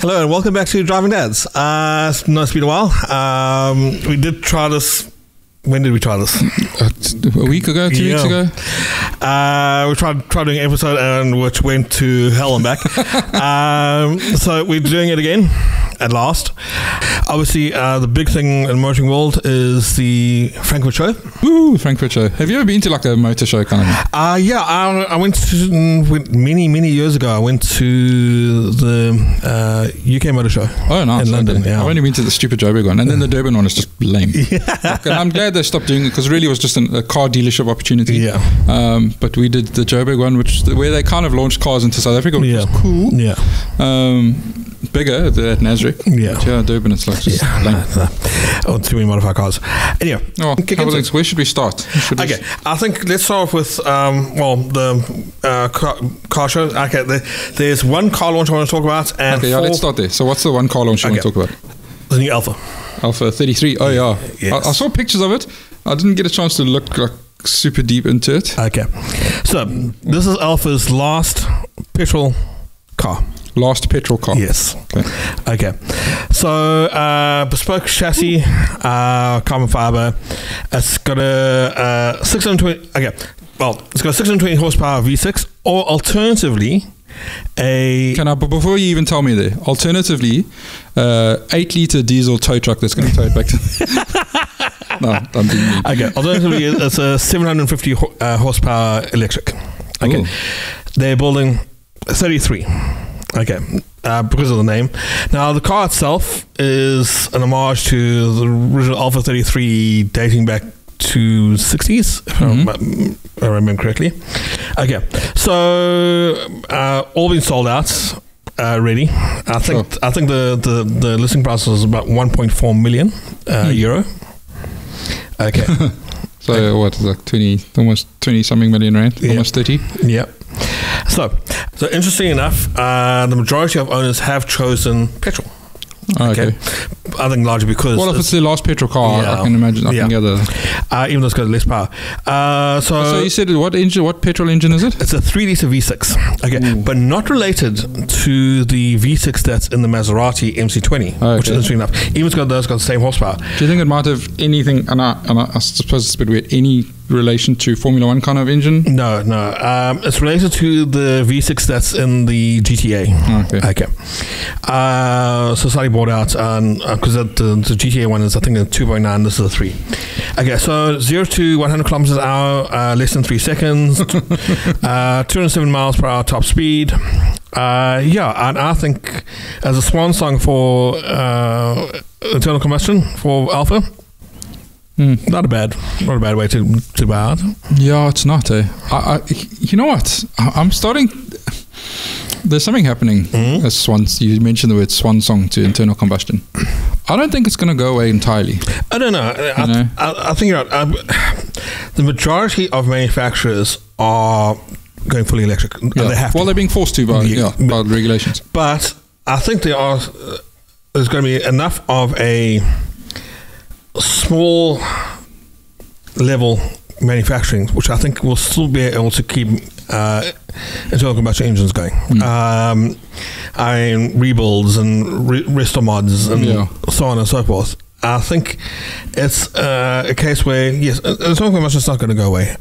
Hello and welcome back to Drivin Dads. It's been a while. We did try this. When did we try this? A week ago, 2 weeks ago. We tried doing an episode and which went to hell and back. So we're doing it again at last. Obviously, the big thing in the motoring world is the Frankfurt show. Ooh, Frankfurt show. Have you ever been to like a motor show kind of thing? Yeah, I went to, many years ago. I went to the UK Motor Show. Oh, nice. In London. Okay. Yeah. I've only been to the stupid Joburg one, and then the Durban one is just lame. Yeah. Like, and I'm glad they stopped doing it because really it was just a car dealership opportunity. Yeah. But we did the Joburg one, where they kind of launched cars into South Africa, which was cool. Yeah. Bigger at Nasrec. Yeah. But yeah, Durban, it's like just lame. Oh, too many modified cars. Anyway, where should we start? I think let's start off with the car show. Okay, there's one car launch I want to talk about. And let's start there. So what's the one car launch you want to talk about? The new Alpha 33. Oh yeah. Yes. I saw pictures of it. I didn't get a chance to look like super deep into it. Okay, so this is Alpha's last petrol car. Yes. Okay. So bespoke chassis, carbon fiber. It's got a 620. Okay. Well, it's got a 620 horsepower V6, or alternatively, but before you even tell me there, alternatively, 8-litre diesel tow truck that's going to tow it back to. No, I'm being mean. Okay. Alternatively, it's a 750 horsepower electric. Okay. Ooh. They're building 33. Okay, because of the name. Now, the car itself is an homage to the original Alpha 33 dating back to 60s, if I remember correctly. Okay, so all been sold out already. I think the listing price was about 1.4 million euro. Okay. So what is like 20, almost 20 something million rand, almost 30? Yeah. So interesting enough, the majority of owners have chosen petrol. Okay. I think largely because... Well, if it's the last petrol car, I can imagine. I can gather. Even though it's got less power. So you said what petrol engine is it? It's a 3-litre V6. Okay. Ooh. But not related to the V6 that's in the Maserati MC20, which is interesting enough. Even it's got the same horsepower. Do you think it might have anything, and I suppose it's a bit weird, any relation to Formula 1 kind of engine? No. It's related to the V6 that's in the GTA. Okay. So slightly bought out because the GTA one is, I think, a 2.9. This is a 3. Okay, so 0 to 100 kilometers an hour, less than 3 seconds. 207 miles per hour top speed. And I think as a swan song for internal combustion for Alpha, not a bad way to buy out. Yeah, it's not. You know what? I'm starting. There's something happening. As swans, you mentioned the word swan song to internal combustion. I don't think it's going to go away entirely. I don't know. I think you're right. The majority of manufacturers are going fully electric. Yeah. They have to. Well, they're being forced to by regulations. But I think there's going to be enough of a small level manufacturing, which I think will still be able to keep internal combustion engines going. Rebuilds and restore mods and so on and so forth. I think it's a case where, yes, internal combustion is not going to go away.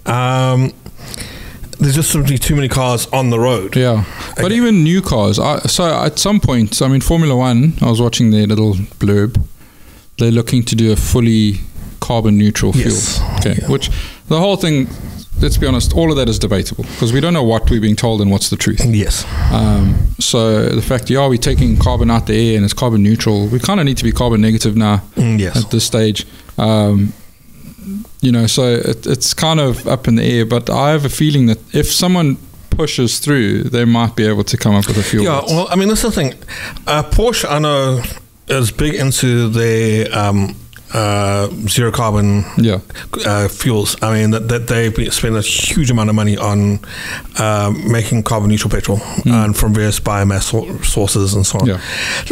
There's just simply too many cars on the road. Yeah. Okay. But even new cars. So at some point, Formula 1, I was watching their little blurb. They're looking to do a fully carbon neutral fuel. Okay. Yeah. Which the whole thing, let's be honest, all of that is debatable because we don't know what we're being told and what's the truth. Yes. So the fact, we're taking carbon out the air and it's carbon neutral. We kind of need to be carbon negative now at this stage. So it's kind of up in the air, but I have a feeling that if someone pushes through, they might be able to come up with a fuel. Yeah, well, that's the thing. Porsche, I know, is big into their zero carbon fuels. That they spend a huge amount of money on making carbon neutral petrol and from various biomass sources and so on. Yeah.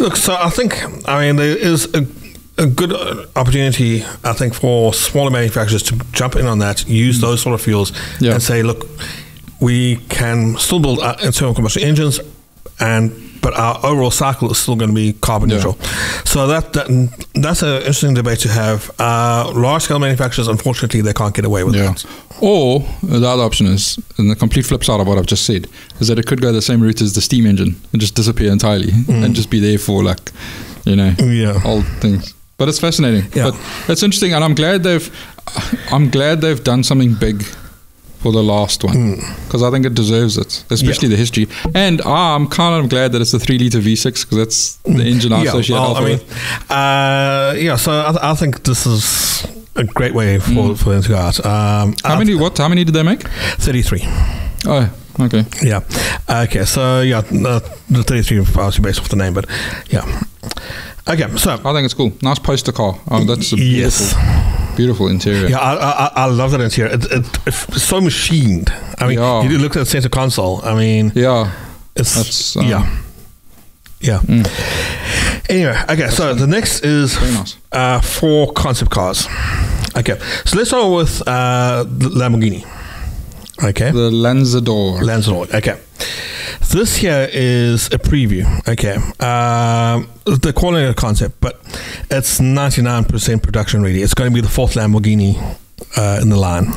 Look, so I think there is a good opportunity, I think, for smaller manufacturers to jump in on that, use those sort of fuels, and say, look, we can still build internal combustion engines and but our overall cycle is still going to be carbon neutral. So that's an interesting debate to have. Large scale manufacturers, unfortunately, they can't get away with that. Or the other option is, and the complete flip side of what I've just said, is that it could go the same route as the steam engine and just disappear entirely and just be there for like, old things. But it's fascinating. Yeah. But it's interesting, and I'm glad they've done something big for the last one, because I think it deserves it, especially the history. And I'm kind of glad that it's a 3-liter V6, because that's the engine I associate with. So I think this is a great way for them to go out. How many did they make? 33. Oh, okay. Yeah. Okay, so the 33 obviously based off the name, but yeah. Okay, so I think it's cool. Nice poster car. Oh, that's a beautiful interior. Yeah, I love that interior. It's so machined. I mean, you look at the center console. I mean, it's Anyway, okay. So the next is very nice. 4 concept cars. Okay, so let's start with the Lamborghini. Okay, the Lanzador. Okay. This here is a preview. Okay, they're calling it a concept, but it's 99% production ready. It's going to be the 4th Lamborghini in the line.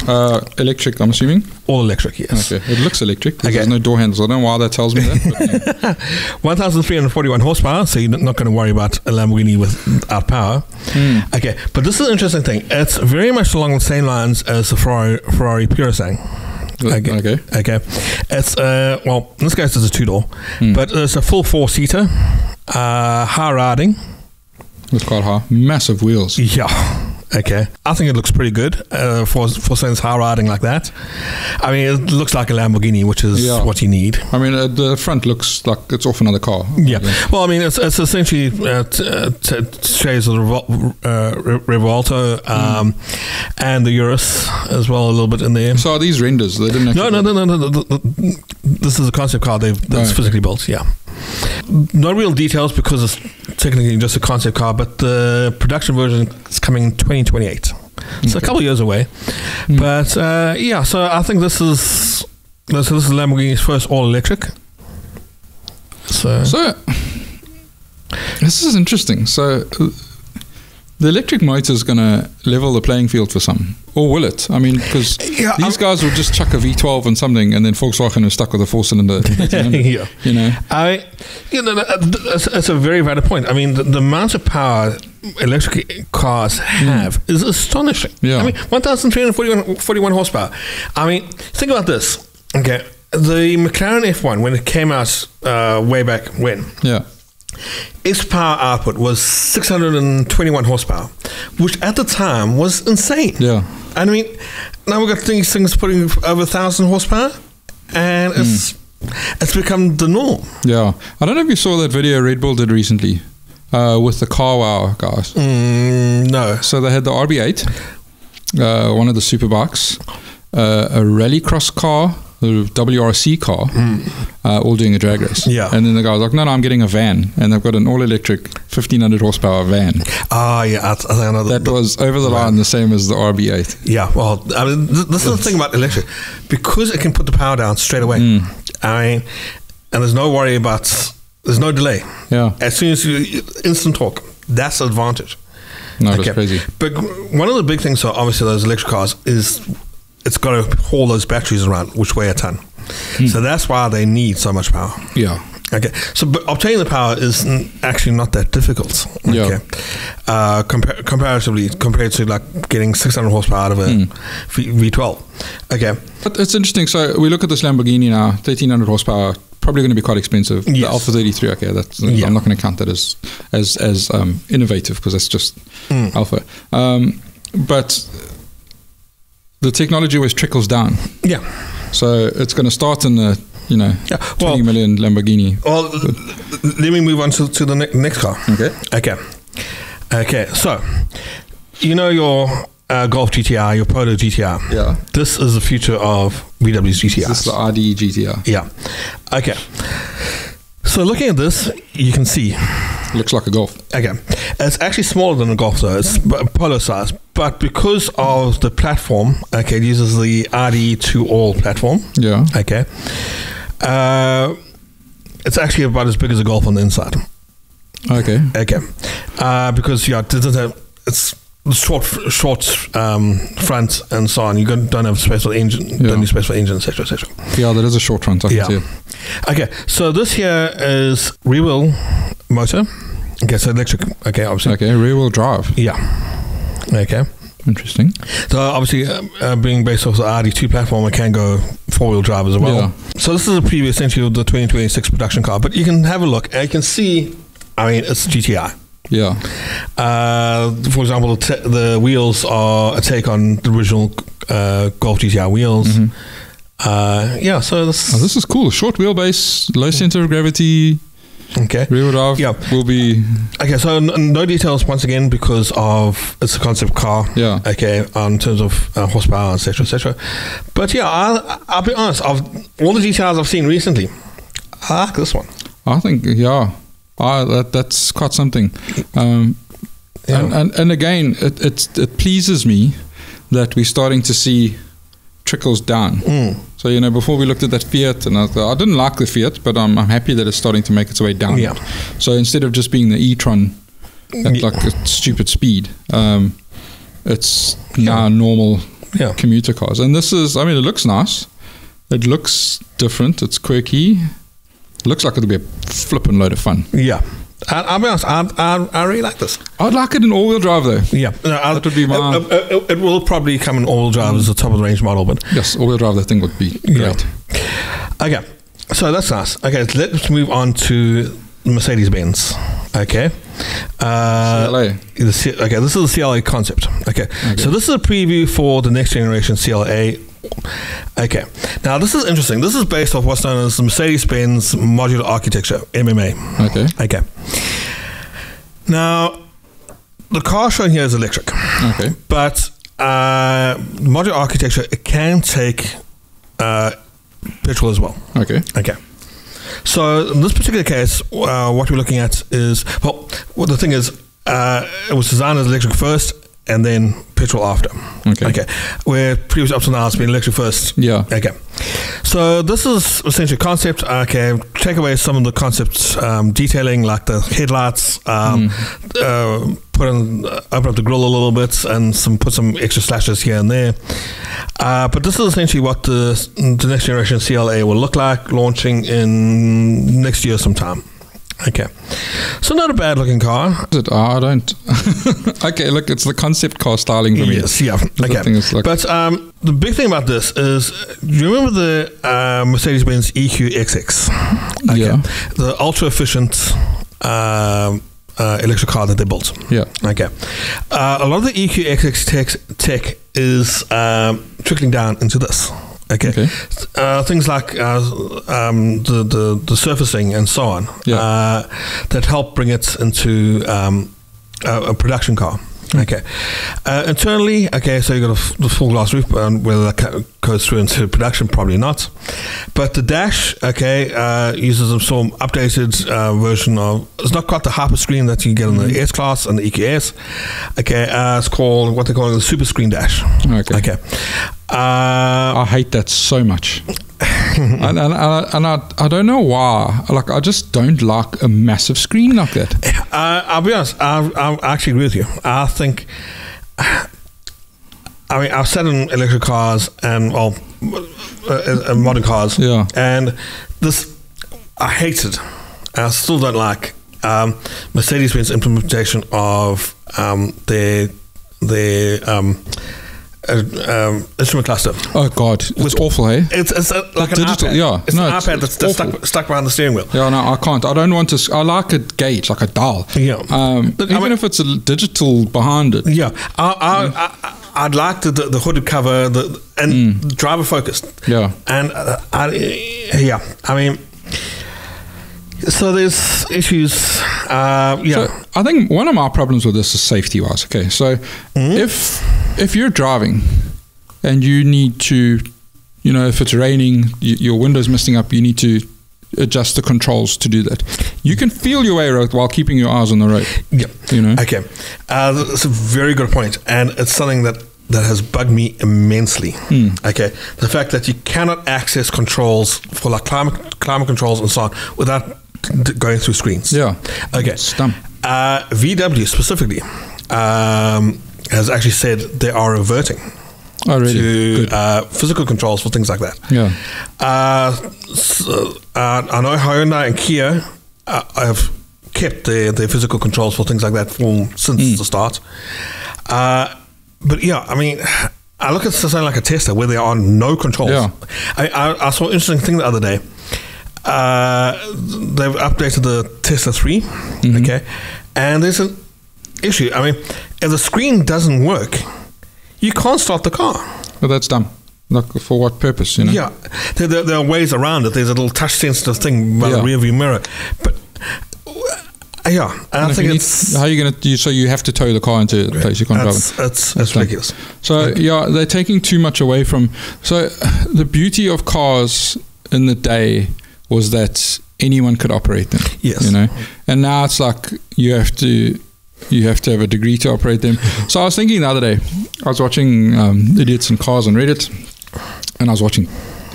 Electric, I'm assuming? All electric, yes. Okay, it looks electric. There's no door handles. I don't know why that tells me that. But 1,341 horsepower, so you're not going to worry about a Lamborghini without power. Okay, but this is an interesting thing. It's very much along the same lines as the Ferrari Purosangue. Okay. It's in this case it's a 2-door, but it's a full 4-seater, high riding. It's quite high. Massive wheels. Yeah. Okay. I think it looks pretty good for saying it's high riding like that. I mean, it looks like a Lamborghini, which is what you need. I mean, the front looks like it's off another car. Yeah. Well, I mean, it's essentially shades of the Revolto and the Urus as well, a little bit in there. So are these renders? They didn't actually No. This is a concept car that's physically built, yeah. No real details because it's technically just a concept car, but the production version is coming in 2028. So a couple of years away. But so I think this is Lamborghini's first all-electric. So this is interesting. So the electric motor is going to level the playing field for some, or will it? I mean, because these guys will just chuck a V12 and something, and then Volkswagen is stuck with a 4-cylinder. It's a very valid point. I mean, the amount of power electric cars have is astonishing. Yeah. I mean, 1,341 horsepower. I mean, think about this. Okay, the McLaren F1 when it came out way back when. Yeah. Its power output was 621 horsepower, which at the time was insane. Yeah. And I mean, now we've got these things putting over 1,000 horsepower, and it's become the norm. Yeah. I don't know if you saw that video Red Bull did recently with the Car Wow guys. No. So they had the RB8, one of the superbikes, a rallycross car, the WRC car, all doing a drag race. Yeah. And then the guy was like, no, I'm getting a van. And they've got an all-electric 1,500 horsepower van. Ah, yeah. I know that was over the line the same as the RB8. Yeah, well, I mean, this is the thing about electric. Because it can put the power down straight away. I mean, and there's no worry about, there's no delay. Yeah. As soon as you, instant torque, that's the advantage. No, that's crazy. But one of the big things, so obviously those electric cars, is it's got to haul those batteries around, which weigh a ton. So that's why they need so much power. Yeah. Okay. So, but obtaining the power is actually not that difficult. Okay. Yeah. Comparatively, compared to like getting 600 horsepower out of a V12. Okay. But it's interesting. So we look at this Lamborghini now, 1,300 horsepower. Probably going to be quite expensive. Yes. The Alpha 33. Okay, I'm not going to count that as innovative because that's just Alpha. But the technology always trickles down. Yeah. So it's going to start in the 20 million Lamborghini. Well, let me move on to the next car. Okay. So, your Golf GTR, your Polo GTR. Yeah. This is the future of VW's GTR. This is the RD GTR. Yeah. Okay. So looking at this, you can see. Looks like a Golf. Okay. It's actually smaller than a Golf though. It's Polo size. But because of the platform, it uses the RD2 All platform. Yeah. Okay. it's actually about as big as a golf on the inside. Okay. Because it's short front and so on. You don't have space for the engine, don't need space for the engine, etc., etc. Yeah, that is a short front. I can see it. Okay, so this here is rear wheel motor. Okay, so electric. Okay, obviously. Okay, rear wheel drive. Yeah. Okay. Interesting. So obviously, being based off the RD2 platform, it can go 4-wheel drive as well. Yeah. So this is a preview essentially of the 2026 production car, but you can have a look and you can see. I mean, it's GTI. Yeah. For example, the wheels are a take on the original Golf GTI wheels. So this is cool. Short wheelbase, low center of gravity. Okay. Rear wheel drive will be... Okay, so no details once again because of it's a concept car. Yeah. Okay, in terms of horsepower, etc., etc. But yeah, I'll be honest. Of all the GTIs I've seen recently, I like this one. I think, that's quite something. And again, it pleases me that we're starting to see trickles down. So, before we looked at that Fiat, and I didn't like the Fiat, but I'm happy that it's starting to make its way down. Yeah. So instead of just being the e-tron at like a stupid speed, it's now normal commuter cars. And this is, it looks nice. It looks different. It's quirky. It looks like it'll be a flippin' load of fun. Yeah. I'll be honest, I really like this. I'd like it in all-wheel drive, though. Yeah. That would be my... It will probably come in all-wheel drive as a top-of-the-range model, but... Yes, all-wheel drive, that thing would be great. Okay, so that's nice. Okay, let's move on to Mercedes-Benz. Okay. CLA. This is the CLA concept. Okay. So this is a preview for the next generation CLA. Okay. Now, this is interesting. This is based off what's known as the Mercedes-Benz Modular Architecture, MMA. Okay. Now, the car shown here is electric. Okay. But modular architecture, it can take petrol as well. Okay. So, in this particular case, what we're looking at is, the thing is, it was designed as electric first and then petrol after. Okay. Where previous up to now it's been electric first. Yeah. Okay. So this is essentially a concept. Okay. Take away some of the concepts detailing, like the headlights. Open up the grille a little bit and put some extra slashes here and there. But this is essentially what the next generation CLA will look like, launching in next year sometime. Okay. So not a bad looking car. I don't. Okay, look, it's the concept car styling for me. Yes, yeah. Okay. But the big thing about this is, do you remember the Mercedes-Benz EQXX? Okay. Yeah. The ultra efficient electric car that they built. Yeah. Okay. A lot of the EQXX tech is trickling down into this. Okay. Things like the surfacing and so on that help bring it into a production car. Okay. Internally, so you got the full glass roof, whether that goes through into production, probably not. But the dash, uses some updated version of. It's not quite the hyper screen that you get in the S Class and the EQS. Okay. It's called what they call the super screen dash. Okay. I hate that so much. and I don't know why. Like, I just don't like a massive screen like that. I'll be honest. I actually agree with you. I think. I've sat in electric cars and modern cars. Yeah. And this, I hate it. I still don't like Mercedes-Benz implementation of their instrument cluster. Oh God, it's awful, hey? It's like an digital, iPad. yeah. It's an iPad that's stuck behind the steering wheel. Yeah, no, I can't. I don't want to. I like a gauge, like a dial. Yeah. Even if it's a digital behind it. Yeah. I'd like the hooded cover and driver focused. Yeah. And so there's issues. So I think one of my problems with this is safety wise. Okay, so if you're driving and you need to, if it's raining, your window's messing up, you need to adjust the controls to do that. You can feel your way around while keeping your eyes on the road. Yeah. Okay. That's a very good point, and it's something that that has bugged me immensely. Okay, the fact that you cannot access controls for like climate controls and so on without going through screens. Yeah. Okay. It's dumb. VW specifically has actually said they are reverting to physical controls for things like that. Yeah. I know Hyundai and Kia have kept their physical controls for things like that since the start. But yeah, I mean, I look at something like a Tesla where there are no controls. Yeah. I saw an interesting thing the other day. They've updated the Tesla 3, okay, and there's an issue. I mean, if the screen doesn't work, you can't start the car. Well, that's dumb. Like, for what purpose, you know? Yeah, there are ways around it. There's a little touch-sensitive thing by the rear-view mirror, but yeah, and I think how are you going to? So you have to tow the car into a place you can't drive it. That's ridiculous. So yeah, they're taking too much away from. So the beauty of cars in the day was that anyone could operate them. Yes, you know, and now it's like you have to have a degree to operate them. So I was thinking the other day, I was watching Idiots in Cars on Reddit, and I was watching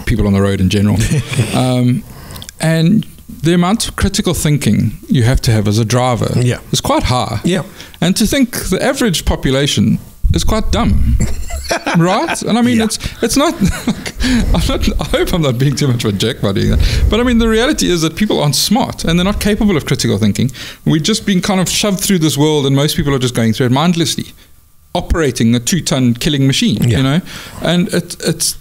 people on the road in general, and the amount of critical thinking you have to have as a driver is quite high. Yeah. And to think the average population is quite dumb. Right? And I mean, it's not, I hope I'm not being too much of a jerk by doing that. But I mean, the reality is that people aren't smart and they're not capable of critical thinking. We've just been kind of shoved through this world and most people are just going through it mindlessly, operating a 2-ton killing machine, you know? And it's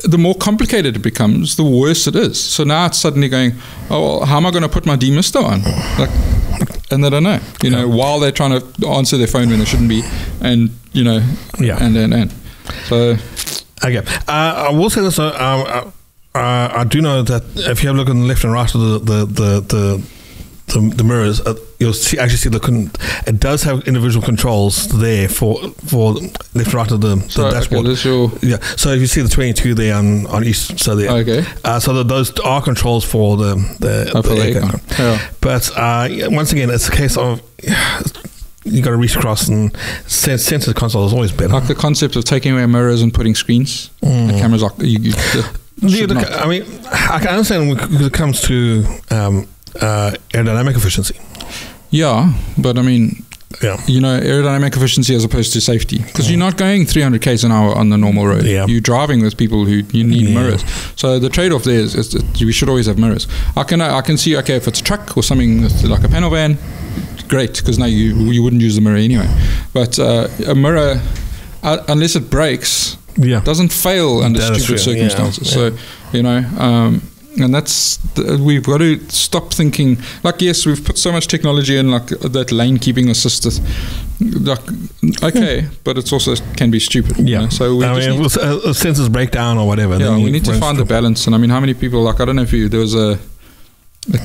the more complicated it becomes, the worse it is. So now it's suddenly going, oh, well, how am I going to put my demister on? Like, and they don't know, you know, while they're trying to answer their phone when they shouldn't be, and you know, and so. Okay, I will say this. I do know that if you have a look on the left and right of the mirrors, you'll actually see it does have individual controls there for left and right of the dashboard. Okay, so if you see the 22 there on each, so there. Okay. So those are controls for the aircon. Yeah. But once again, it's a case of you got to reach across and sense the console is always better. Like the concept of taking away mirrors and putting screens, the cameras. I mean, I can understand when it comes to aerodynamic efficiency. Yeah, but I mean, you know, aerodynamic efficiency as opposed to safety, because you're not going 300 km an hour on the normal road. You're driving with people who you need mirrors. So the trade-off there is that we should always have mirrors. I can see, okay, if it's a truck or something like a panel van, great, because now you wouldn't use the mirror anyway. But a mirror, unless it breaks, doesn't fail under stupid circumstances. So you know. And that's we've got to stop thinking like, yes, we've put so much technology in, like that lane keeping assist, like, okay, but it's also can be stupid. You know? So we sensors break down or whatever. Yeah, we need to find the balance. And I mean, how many people, like, I don't know if there was a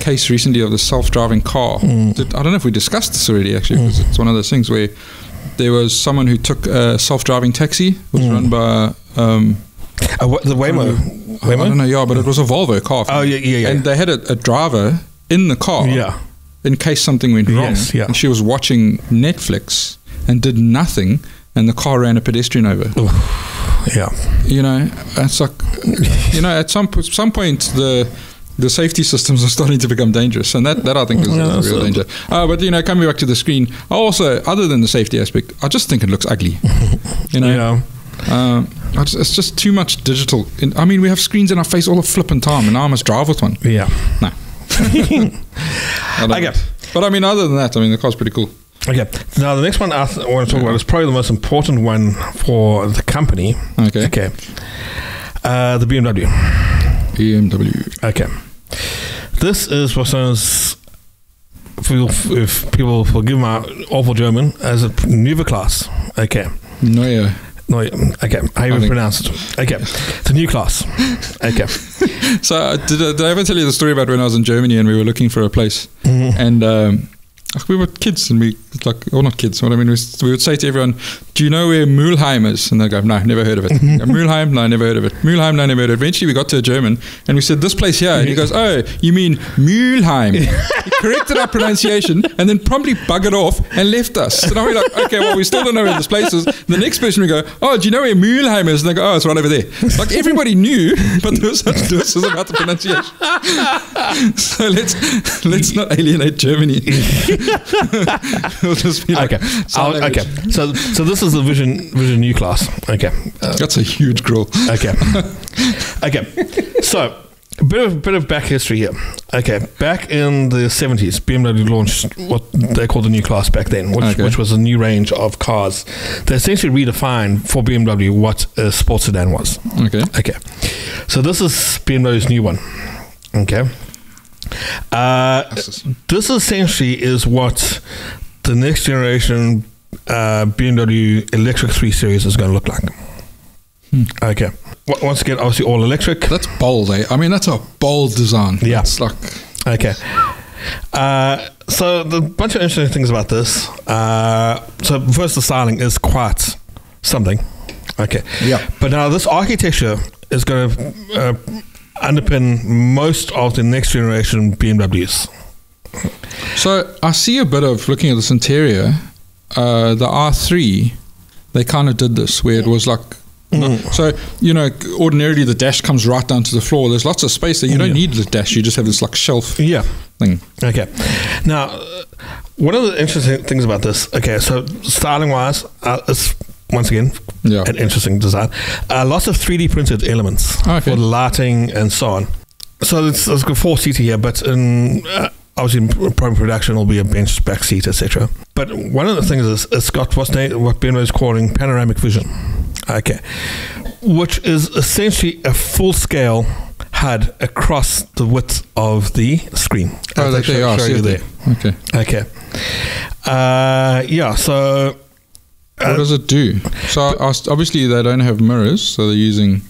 case recently of the self-driving car. I don't know if we discussed this already, actually, because it's one of those things where there was someone who took a self-driving taxi. It was run by the Waymo. I don't know, but it was a Volvo car. Oh, yeah. And they had a driver in the car in case something went wrong. And she was watching Netflix and did nothing, and the car ran a pedestrian over. You know, it's like, you know, at some point the safety systems are starting to become dangerous, and that I think is a real danger. But you know, coming back to the screen, also, other than the safety aspect, I just think it looks ugly. You know. It's just too much digital. I mean, we have screens in our face all the flipping time, and now I must drive with one. No. But I mean, other than that, I mean, the car's pretty cool. Okay. Now, the next one I want to talk about is probably the most important one for the company. Okay. The BMW. Okay. This is what's known as, if people forgive my awful German, as a Geneva class. Okay. Neue. No, okay, how you pronounce it? Okay, the new class. Okay. So did I ever tell you the story about when I was in Germany and we were looking for a place, and we were kids, and not kids. What I mean was, we would say to everyone, "Do you know where Mulheim is?" And they go, "No, never heard of it." Mulheim? No, never heard of it. Mulheim? No, never heard of it. Eventually, we got to a German, and we said, "This place here," and he goes, "Oh, you mean Mulheim?" He corrected our pronunciation, and then promptly buggered off and left us. So now we're like, "Okay, well, we still don't know where this place is." The next person we go, "Oh, do you know where Mulheim is?" And they go, "Oh, it's right over there." Like everybody knew, but there was such disses about the pronunciation. So let's not alienate Germany. It'll just be like, okay. So this is the Vision U class. Okay. That's a huge grill. Okay. So a bit of back history here. Okay. Back in the 70s, BMW launched what they called the new class back then, which was a new range of cars. They essentially redefined for BMW what a sports sedan was. Okay. So this is BMW's new one. Okay. This essentially is what the next generation BMW electric 3 Series is going to look like. Okay. Once again, obviously all electric. That's bold, eh? I mean, that's a bold design. Yeah. It's like... Okay. So the bunch of interesting things about this. So first, the styling is quite something. Okay. Yeah. But now this architecture is going to underpin most of the next generation BMWs. So I see a bit of, looking at this interior, the R3, they kind of did this where it was like, so, ordinarily the dash comes right down to the floor. There's lots of space there. You don't need the dash. You just have this like shelf thing. Okay. Now, one of the interesting things about this, so styling wise, it's once again an interesting design. Lots of 3D printed elements for lighting and so on. So it's got 4-seater here, but obviously in production will be a bench, back seat, etc. But one of the things is it's got what BMW is calling panoramic vision. Okay, which is essentially a full-scale HUD across the width of the screen. Oh, they show you there. Okay. So what does it do? So obviously they don't have mirrors, so they're using.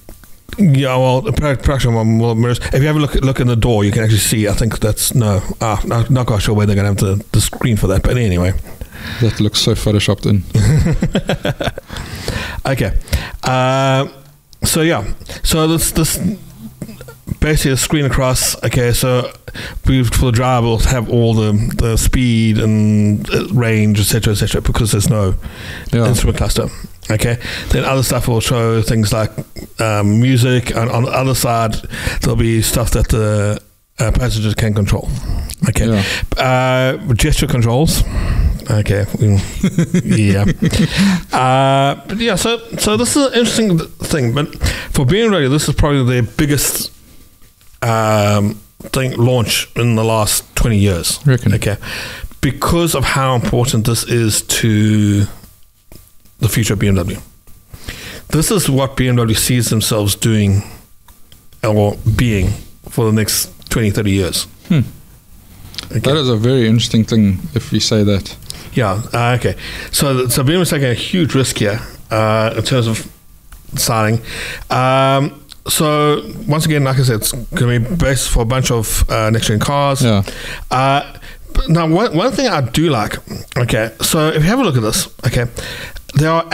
Yeah, well, the production one will mirrors. If you have a look in the door, you can actually see. I think that's not quite sure where they're going to have the screen for that. But anyway, that looks so photoshopped in. Okay, so this basically a screen across. Okay, so for the driver, we'll have all the speed and range, etc., because there's no instrument cluster. Okay, then other stuff will show things like music, and on the other side there'll be stuff that the passengers can control. Okay, gesture controls. Okay, so this is an interesting thing, but for BMW, this is probably their biggest launch in the last 20 years. Reckon. Okay, because of how important this is to the future of BMW. This is what BMW sees themselves doing or being for the next 20, 30 years. Okay. That is a very interesting thing if you say that. Yeah, okay. So BMW is taking a huge risk here in terms of styling. So once again, like I said, it's going to be based for a bunch of next-gen cars. Yeah. Now, one thing I do like, so if you have a look at this, they are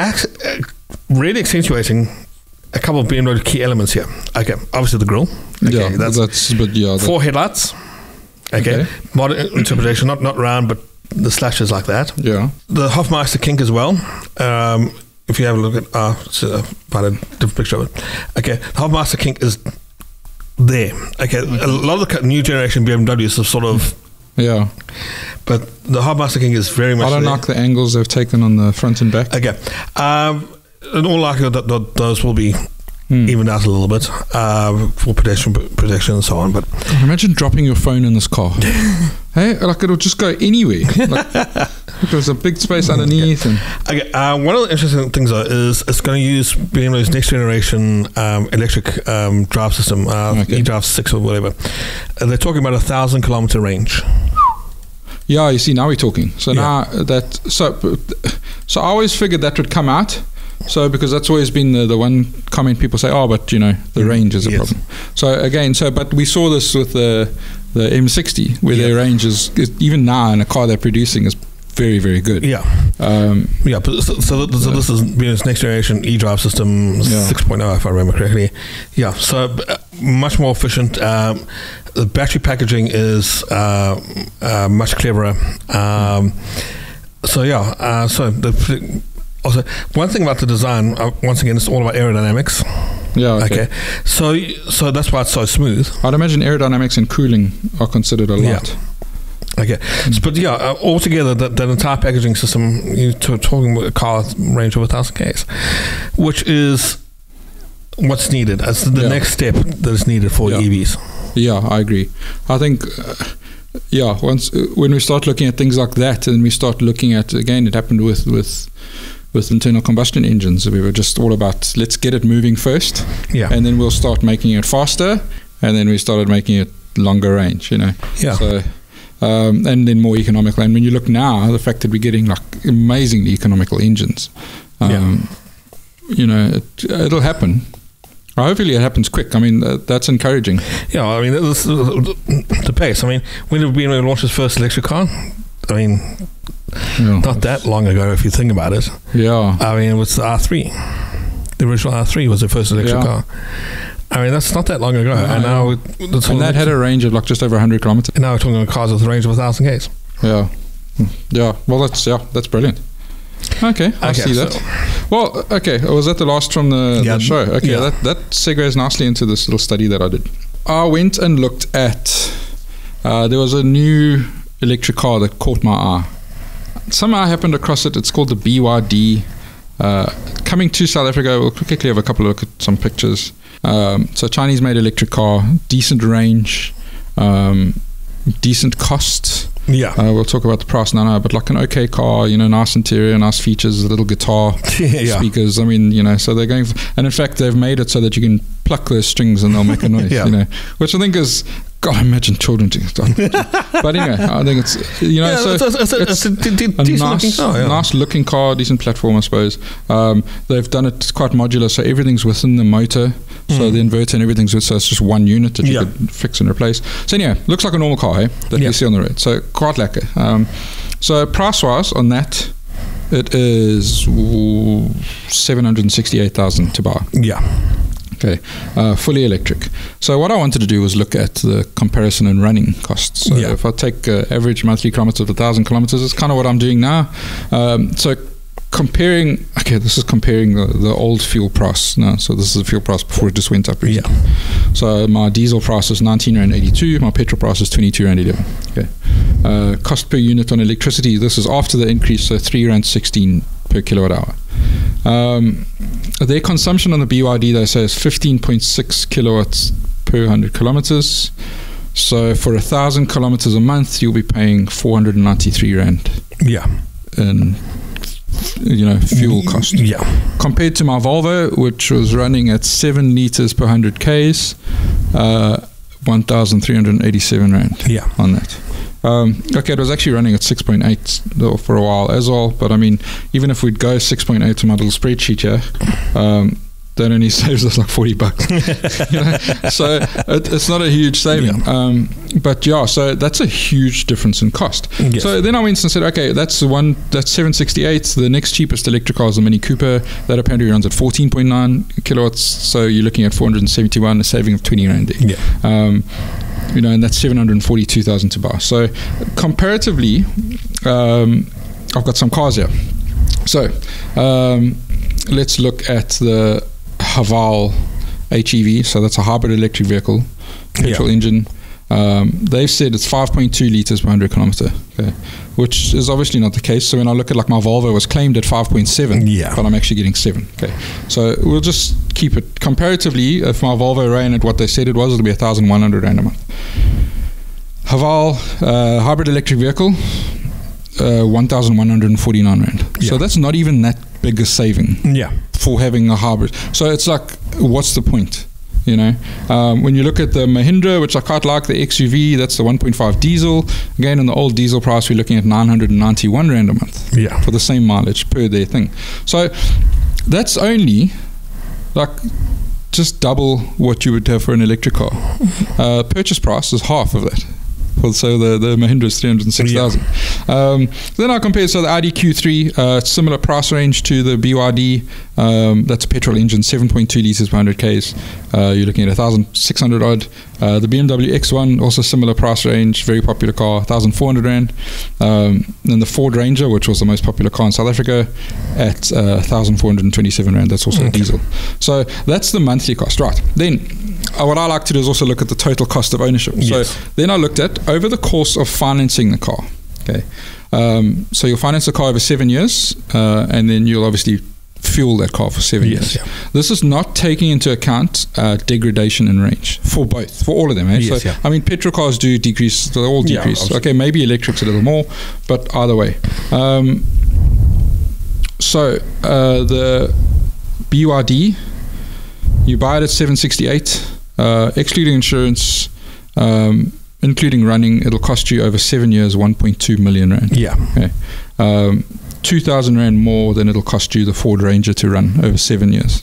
really accentuating a couple of BMW key elements here. Okay, obviously the grille. That's 4 headlights. Okay. Modern interpretation, not round, but the slashes like that. Yeah. The Hofmeister kink as well. If you have a look at, find a different picture of it. Okay, the Hofmeister kink is there. Okay, a lot of the new generation BMWs are sort of. Yeah. But the Hofmeister kink is very much. I don't like the angles they've taken on the front and back. Okay. In all likelihood, those will be evened out a little bit for pedestrian protection and so on. But imagine dropping your phone in this car. Hey, it'll just go anywhere. There's a big space underneath. One of the interesting things though is it's going to use BMW's next generation electric drive system, eDrive 6 or whatever. They're talking about 1,000 kilometer range. Yeah, you see, now we're talking. So now so I always figured that would come out So because that's always been the one comment people say, but the range is a problem. So again, but we saw this with the M60, where their range is even now in a car they're producing is very, very good. But so this is Venus next generation eDrive system 6.0, if I remember correctly. So much more efficient. The battery packaging is much cleverer. Also, one thing about the design, once again, it's all about aerodynamics. Okay. So that's why it's so smooth. I'd imagine aerodynamics and cooling are considered a lot. Okay. But altogether, that entire packaging system, you're talking about a car range of 1,000 Ks, which is what's needed. That's the next step that is needed for EVs. Yeah, I agree. I think... when we start looking at things like that, and we start looking at, again, it happened with internal combustion engines. We were just all about, let's get it moving first, and then we'll start making it faster, and then we started making it longer range, So, and then more economical. And when you look now, the fact that we're getting like amazingly economical engines, it'll happen. Hopefully it happens quick. I mean, that's encouraging. Yeah, I mean, this is the pace. I mean, when did we launch his first electric car? I mean, not that long ago, if you think about it. Yeah. I mean, it was the R3. The original R3 was the first electric car. I mean, that's not that long ago. And now... And that had a range of like just over 100 kilometers. And now we're talking about cars with a range of 1,000 Ks. Yeah. Yeah. Well, that's brilliant. Okay, I see that. Well, okay, was that the last from the show? Okay, that segues nicely into this little study that I did. I went and looked at, there was a new electric car that caught my eye. Somehow I happened across it. It's called the BYD. Coming to South Africa, we'll quickly have a couple of look at some pictures. So Chinese-made electric car, decent range, decent cost. We'll talk about the price now, but like an okay car, nice interior, nice features, a little guitar, speakers. I mean, so they're going and in fact they've made it so that you can pluck those strings and they'll make a noise, which I think is, God, imagine children doing stuff. But anyway, I think it's, it's a nice looking car, decent platform, I suppose. They've done it quite modular, so everything's within the motor. So the inverter and everything's so it's just one unit that you could fix and replace. So anyway, looks like a normal car, that you see on the road. So quite lekker. So price-wise on that, it is 768,000 to buy. Okay, fully electric. So what I wanted to do was look at the comparison in running costs. So if I take average monthly kilometers of 1,000 kilometers, it's kind of what I'm doing now. So comparing, this is comparing the old fuel price now. So this is the fuel price before it just went up recently. So my diesel price is 19.82 Rand, my petrol price is 22.11 Rand. Okay. Cost per unit on electricity, this is after the increase, so 3.16 Rand per kilowatt hour. Their consumption on the BYD, they say, is 15.6 kilowatts per 100 kilometers. So for 1,000 kilometers a month, you'll be paying 493 Rand. In fuel cost. Compared to my Volvo, which was running at 7 liters per 100 Ks, 1,387 Rand on that. It was actually running at 6.8 for a while as well, but I mean, even if we'd go 6.8 to my little spreadsheet here, that only saves us like $40. So it's not a huge saving. But so that's a huge difference in cost. So then I went and said, okay, that's 768. The next cheapest electric car is the Mini Cooper. That apparently runs at 14.9 kilowatts. So you're looking at 471, a saving of 20 Rand there. And that's 742,000 to buy. So comparatively, I've got some cars here. So let's look at the Haval HEV. So that's a hybrid electric vehicle, petrol engine. They've said it's 5.2 liters per 100 kilometer, which is obviously not the case. So when I look at, like, my Volvo was claimed at 5.7, but I'm actually getting 7. So we'll just keep it comparatively. If my Volvo ran at what they said it was, it'll be 1,100 Rand a month. Haval hybrid electric vehicle, 1,149 Rand. So that's not even that big a saving for having a hybrid. So it's like, what's the point? When you look at the Mahindra, which I quite like, the XUV, that's the 1.5 diesel. Again, on the old diesel price, we're looking at 991 Rand a month for the same mileage per their thing. So That's only like just double what you would have for an electric car. Purchase price is half of that. So the Mahindra is 306,000. Then I compare, so the Audi Q3, similar price range to the BYD. That's a petrol engine, 7.2 litres per 100 Ks. You're looking at 1,600 odd. The BMW X1, also similar price range, very popular car, 1,400 Rand. Then the Ford Ranger, which was the most popular car in South Africa, at 1,427 Rand. That's also a diesel. So that's the monthly cost, right? Then what I like to do is also look at the total cost of ownership. Yes. So then I looked at over the course of financing the car. Okay, so you'll finance the car over 7 years, and then you'll obviously fuel that car for 7 years. Yeah. This is not taking into account degradation in range for both, for all of them. Eh? Yes, so, I mean, petrol cars do decrease, they all decrease. Okay, maybe electric's a little more, but either way. So the BYD, you buy it at 768, excluding insurance, including running, it'll cost you over 7 years 1.2 million Rand. Yeah. Okay. 2,000 Rand more than it'll cost you the Ford Ranger to run over 7 years.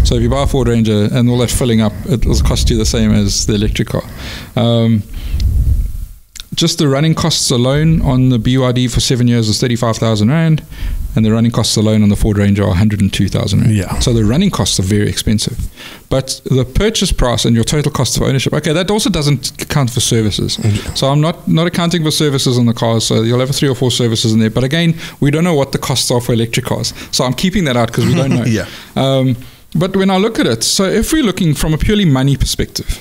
So if you buy a Ford Ranger and all that filling up, it'll cost you the same as the electric car. Just the running costs alone on the BYD for 7 years is 35,000 Rand, and the running costs alone on the Ford Ranger are 102,000 Rand. Yeah. So the running costs are very expensive. But the purchase price and your total cost of ownership, okay, that also doesn't account for services. So I'm not accounting for services on the cars, so you'll have 3 or 4 services in there. But again, we don't know what the costs are for electric cars. So I'm keeping that out because we don't know. Yeah. But when I look at it, so if we're looking from a purely money perspective,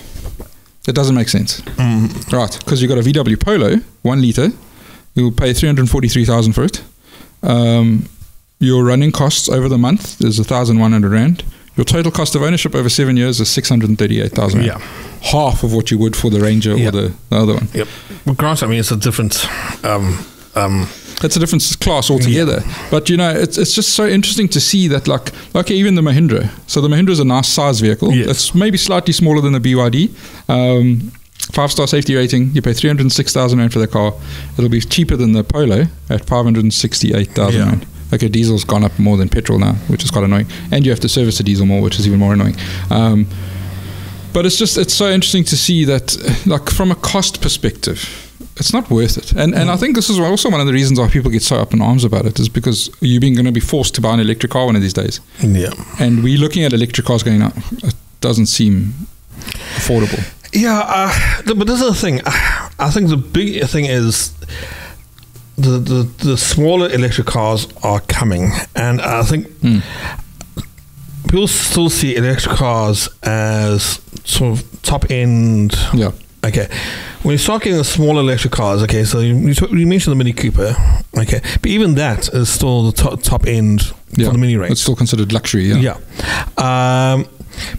it doesn't make sense. Right, because you've got a VW Polo, 1 litre, you'll pay 343,000 for it. Your running costs over the month is 1,100 Rand. Your total cost of ownership over 7 years is 638,000 Rand. Yeah. Half of what you would for the Ranger or the other one. Yep. Well, granted, I mean, it's a different... It's a different class altogether. Yeah. But, you know, it's just so interesting to see that, like, okay, even the Mahindra. So the Mahindra is a nice size vehicle. Yes. It's maybe slightly smaller than the BYD. 5-star safety rating. You pay 306,000 Rand for the car. It'll be cheaper than the Polo at 568,000 Rand. Okay, diesel's gone up more than petrol now, which is quite annoying. And you have to service the diesel more, which is even more annoying. But it's so interesting to see that, like, from a cost perspective, it's not worth it. And I think this is also one of the reasons why people get so up in arms about it, is because you're going to be forced to buy an electric car one of these days. Yeah. And we're looking at electric cars going, it doesn't seem affordable. Yeah, but this is the thing. I think the big thing is the smaller electric cars are coming. And I think people still see electric cars as sort of top end. Yeah. Okay, when you start getting the smaller electric cars, okay, so you mentioned the Mini Cooper, okay, but even that is still the top end for the Mini range. It's still considered luxury, yeah.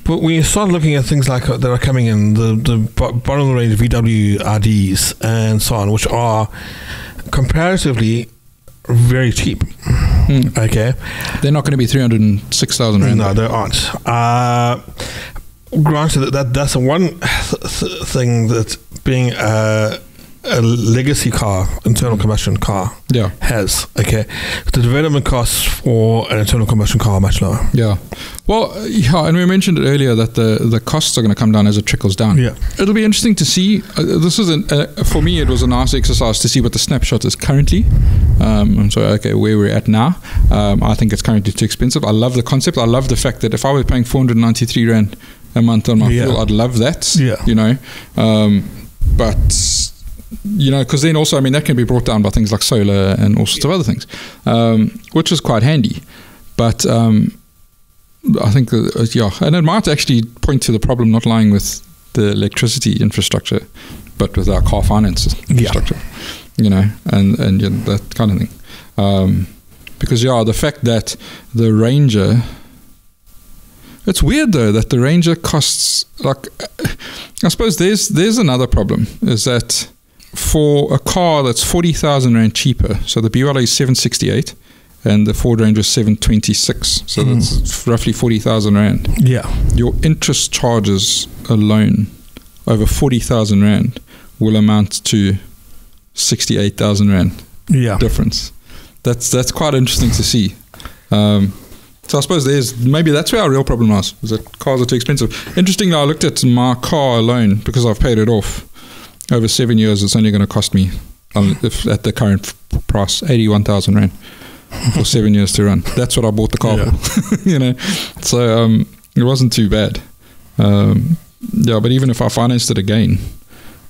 But when you start looking at things like that are coming in, the bottom of the range VW RDs and so on, which are comparatively very cheap. Okay, they're not going to be 306,000 Rand. No, they aren't. Granted, that's one thing that being a legacy car, internal combustion car, has. Okay, the development costs for an internal combustion car are much lower. Yeah, well, and we mentioned it earlier that the costs are going to come down as it trickles down. Yeah, it'll be interesting to see. This is for me, it was a nice exercise to see what the snapshot is currently. And so, okay, where we're at now, I think it's currently too expensive. I love the concept. I love the fact that if I were paying 493 Rand a month on my fuel, I'd love that. Yeah, you know, but you know, because then also, I mean, that can be brought down by things like solar and all sorts of other things, which is quite handy. But I think, and it might actually point to the problem not lying with the electricity infrastructure, but with our car finance infrastructure, you know, and that kind of thing. Because, the fact that the Ranger... It's weird though that the Ranger costs, like, I suppose there's another problem, is that for a car that's 40,000 Rand cheaper, so the BYD is 768 and the Ford Ranger is 726, so that's roughly 40,000 Rand. Yeah. Your interest charges alone over 40,000 Rand will amount to 68,000 Rand difference. That's quite interesting to see. So I suppose maybe that's where our real problem is that cars are too expensive. Interestingly, I looked at my car alone because I've paid it off over 7 years. It's only going to cost me, if at the current price, 81,000 rand for 7 years to run. That's what I bought the car for. So it wasn't too bad. But even if I financed it again,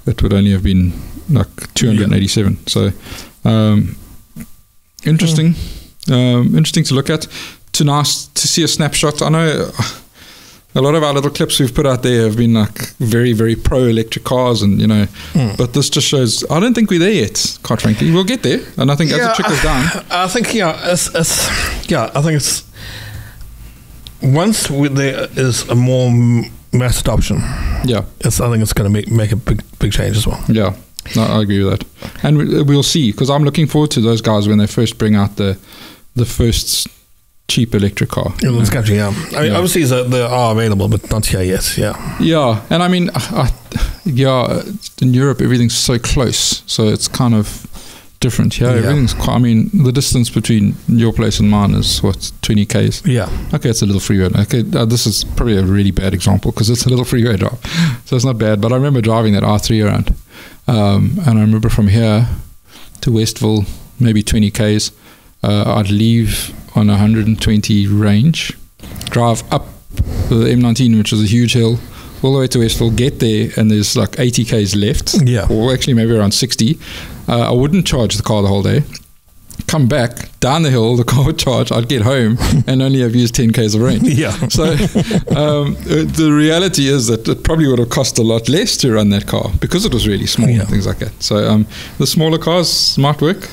it would only have been like 287. So interesting to look at. Too nice to see a snapshot. I know a lot of our little clips we've put out there have been like very, very pro electric cars, and but this just shows I don't think we're there yet, quite frankly. We'll get there, and I think as it trickles down, I think I think it's once there is a more mass adoption. I think it's going to make a big change as well. Yeah, no, I agree with that, and we'll see, because I'm looking forward to those guys when they first bring out the first cheap electric car in this country. I mean, obviously they are available, but not here yet. And I mean, in Europe everything's so close, so it's kind of different. Everything's quite, I mean, the distance between your place and mine is what, 20 k's. Okay, it's a little freeway. Okay, this is probably a really bad example because it's a little freeway drive, so it's not bad, but I remember driving that R3 around, and I remember from here to Westville maybe 20 k's. I'd leave on 120 range, drive up the M19, which is a huge hill, all the way to Westville, get there, and there's like 80 k's left, or actually maybe around 60. I wouldn't charge the car the whole day. Come back down the hill, the car would charge. I'd get home and only have used 10 k's of range. So the reality is that it probably would have cost a lot less to run that car because it was really small and things like that. So the smaller cars might work.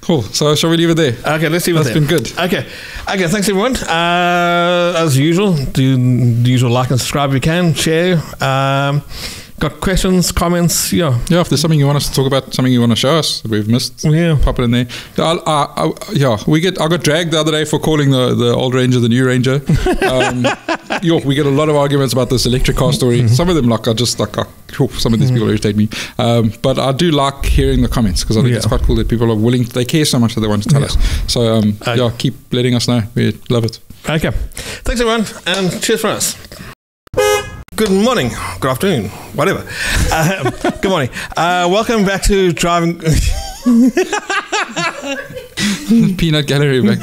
Cool. So shall we leave it there? Okay, let's leave it there. That's been good. Okay, thanks everyone. As usual, do the usual like and subscribe if you can, share. Got questions, comments? If there's something you want us to talk about, something you want to show us that we've missed, pop it in there. I got dragged the other day for calling the old Ranger the new Ranger. We get a lot of arguments about this electric car story. Some of them are just some of these people irritate me. But I do like hearing the comments, because I think it's quite cool that people are willing, they care so much that they want to tell us. So keep letting us know. We love it. Okay. Thanks everyone, and cheers for us. Good morning, good afternoon, whatever. Good morning. Welcome back to Driving... Peanut Gallery back.